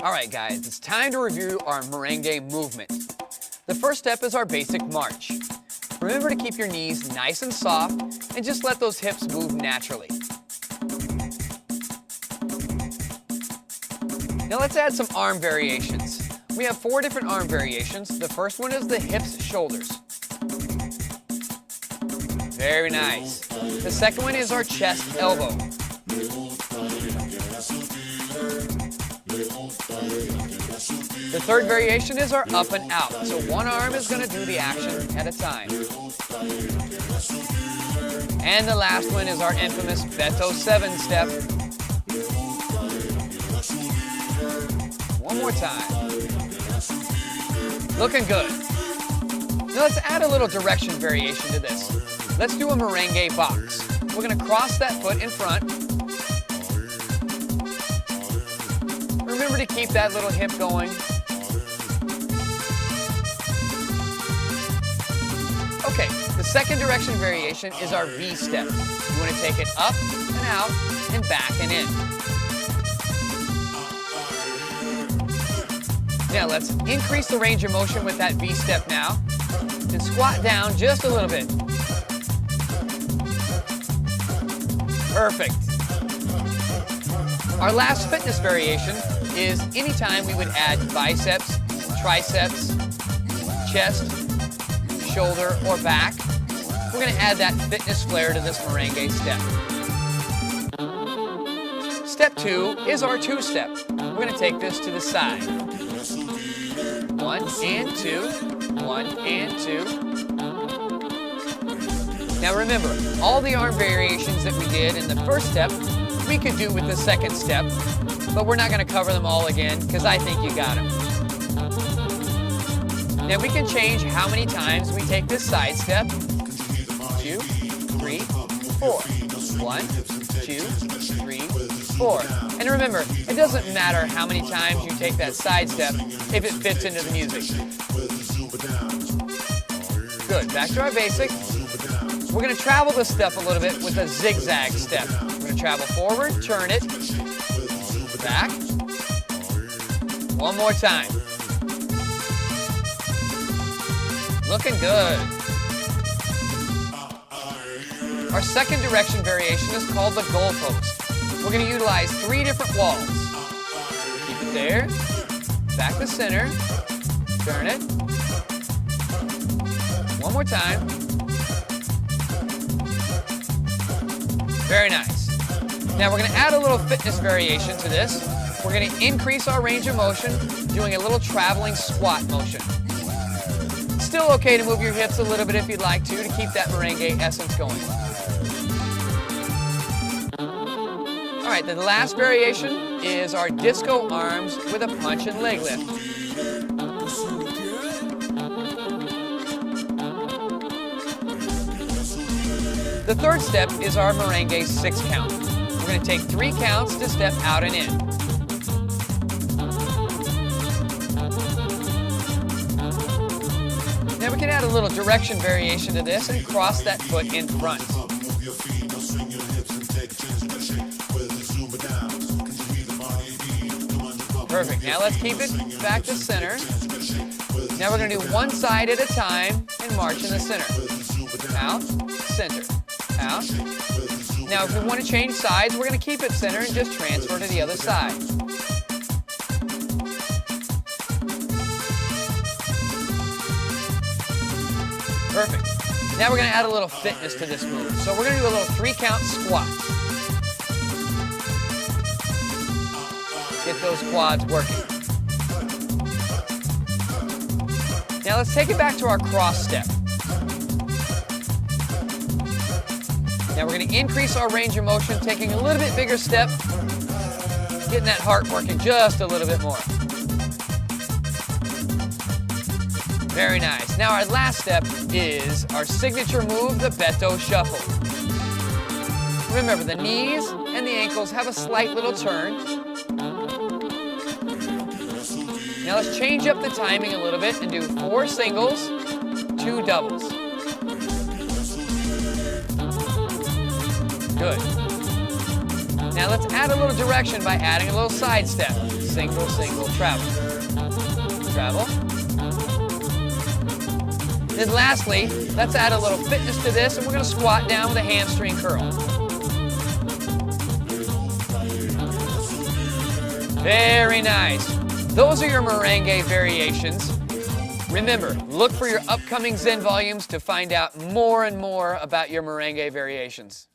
Alright guys, it's time to review our merengue movement. The first step is our basic march. Remember to keep your knees nice and soft and just let those hips move naturally. Now let's add some arm variations. We have 4 different arm variations. The first one is the hips, shoulders. Very nice. The second one is our chest, elbow. The third variation is our up and out. So one arm is going to do the action at a time. And the last one is our infamous Beto 7 step. One more time. Looking good. Now let's add a little direction variation to this. Let's do a merengue box. We're going to cross that foot in front. Remember to keep that little hip going. Okay, the second direction variation is our V step. You want to take it up and out and back and in. Now let's increase the range of motion with that V step now. And squat down just a little bit. Perfect. Our last fitness variation is anytime we would add biceps, triceps, chest, shoulder, or back. We're going to add that fitness flair to this merengue step. Step 2 is our 2 step. We're going to take this to the side. 1 and 2, 1 and 2. Now remember, all the arm variations that we did in the first step, we could do with the second step, but we're not going to cover them all again because I think you got them. Now we can change how many times we take this side step. 2, 3, 4. 1, 2, 3, 4. And remember, it doesn't matter how many times you take that side step if it fits into the music. Good, back to our basic. We're going to travel this step a little bit with a zigzag step. We're going to travel forward, turn it, back. One more time. Looking good. Our second direction variation is called the goalpost. We're going to utilize 3 different walls. Keep it there. Back to center. Turn it. One more time. Very nice. Now we're going to add a little fitness variation to this. We're going to increase our range of motion, doing a little traveling squat motion. Still okay to move your hips a little bit if you'd like to keep that merengue essence going. All right, the last variation is our disco arms with a punch and leg lift. The third step is our merengue 6 count. We're going to take 3 counts to step out and in. Now we can add a little direction variation to this and cross that foot in front. Perfect. Now let's keep it back to center. Now we're going to do one side at a time and march in the center. Out, center, out. Now if we want to change sides, we're going to keep it center and just transfer to the other side. Perfect. Now we're going to add a little fitness to this move. So we're going to do a little 3 count squat. Get those quads working. Now let's take it back to our cross step. Now we're going to increase our range of motion, taking a little bit bigger step, getting that heart working just a little bit more. Very nice. Now our last step is our signature move, the Beto Shuffle. Remember, the knees and the ankles have a slight little turn. Now let's change up the timing a little bit and do 4 singles, 2 doubles. Good. Now let's add a little direction by adding a little side step. Single, single, travel. Travel. Then lastly, let's add a little fitness to this, and we're going to squat down with a hamstring curl. Very nice. Those are your merengue variations. Remember, look for your upcoming Zen volumes to find out more and more about your merengue variations.